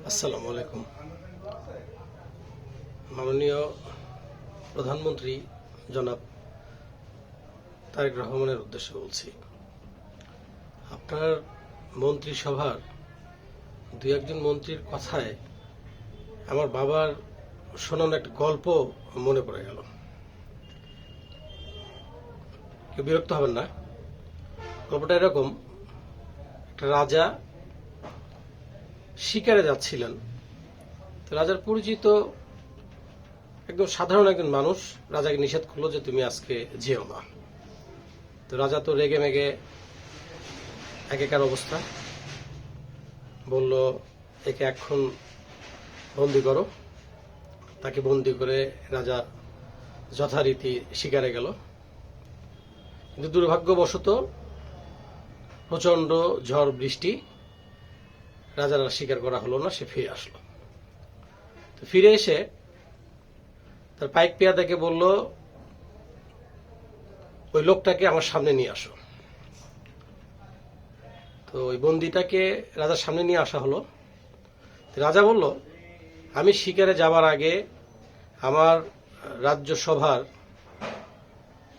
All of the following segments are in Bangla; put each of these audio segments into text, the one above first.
আসসালামু আলাইকুম। মাননীয় প্রধানমন্ত্রী জনাব তারেক রহমানের উদ্দেশ্যে বলছি, আপনার মন্ত্রিসভার দুই একজন মন্ত্রীর কথায় আমার বাবার শোনানো একটা গল্প মনে পড়ে গেল। কেউ বিরক্ত হবেন না। গল্পটা এরকম: একটা রাজা শিকারে যাচ্ছিলেন। রাজার পরিচিত একদম সাধারণ একজন মানুষ রাজাকে নিষেধ করলো যে তুমি আজকে যেও না। তো রাজা তো রেগে মেগে একেকার অবস্থা, বলল একে এখন বন্দি করো। তাকে বন্দি করে রাজা যথারীতি শিকারে গেল। কিন্তু দুর্ভাগ্যবশত প্রচন্ড ঝড় বৃষ্টি, রাজার আর শিকার করা হলো না। সে ফিরে আসলো। তো ফিরে এসে তার পাইক পেয়াদাকে বলল, ওই লোকটাকে আমার সামনে নিয়ে আসো। তো ওই বন্দিটাকে রাজার সামনে নিয়ে আসা হলো। রাজা বলল, আমি শিকারে যাবার আগে আমার রাজ্যসভার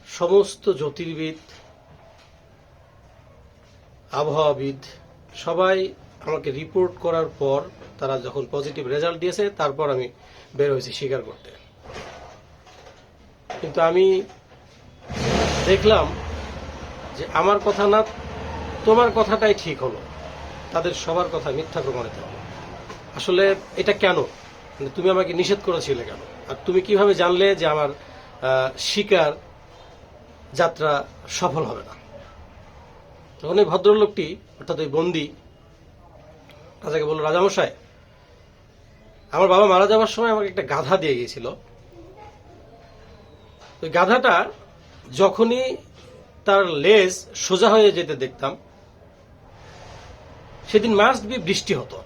সমস্ত জ্যোতির্বিদ, আবহাওয়াবিদ সবাই আমাকে রিপোর্ট করার পর তারা যখন পজিটিভ রেজাল্ট দিয়েছে, তারপর আমি বের হয়েছি শিকার করতে। কিন্তু আমি দেখলাম যে আমার কথা না, তোমার কথাটাই ঠিক হলো, তাদের সবার কথা মিথ্যা প্রমাণিত হলো। আসলে এটা কেন? তুমি আমাকে নিষেধ করেছিলে কেন? আর তুমি কিভাবে জানলে যে আমার শিকার যাত্রা সফল হবে না? তখন এই ভদ্রলোকটি, অর্থাৎ ওই বন্দী, রাজাকে বলল, রাজামশাই, আমার বাবা মারা যাওয়ার সময় আমাকে একটা গাধা দিয়ে গিয়েছিল। ওই গাধাটা যখনই তার লেজ সোজা হয়ে যেতে দেখতাম, সেদিন মাস্ট বি বৃষ্টি হতো।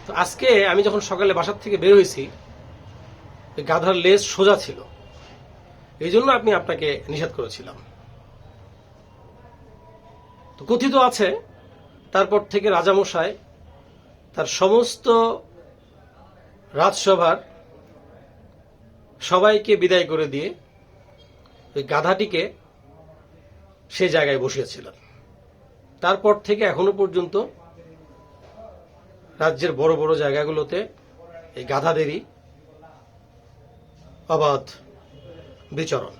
তো আজকে আমি যখন সকালে বাসার থেকে বের হয়েছি, ওই গাধার লেজ সোজা ছিল, এই জন্য আপনি আপনাকে নিষেধ করেছিলাম। তো কথিত আছে, তারপর থেকে রাজামশাই তার সমস্ত রাজসভার সবাইকে বিদায় করে দিয়ে ওই গাধাটিকে সে জায়গায় বসিয়েছিলেন। তারপর থেকে এখনো পর্যন্ত রাজ্যের বড় বড় জায়গাগুলোতে এই গাধাদেরই অবাধ বিচরণ।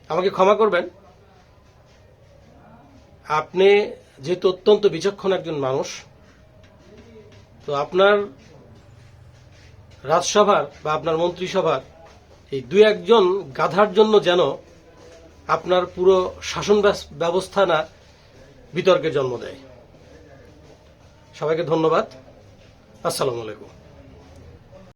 আমাকে ক্ষমা করবেন, আপনি যেহেতু অত্যন্ত বিচক্ষণ একজন মানুষ, তো আপনার রাজসভার বা আপনার মন্ত্রিসভার এই দুই একজন গাধার জন্য যেন আপনার পুরো শাসন ব্যবস্থা না বিতর্কের জন্ম দেয়। সবাইকে ধন্যবাদ। আসসালামু আলাইকুম।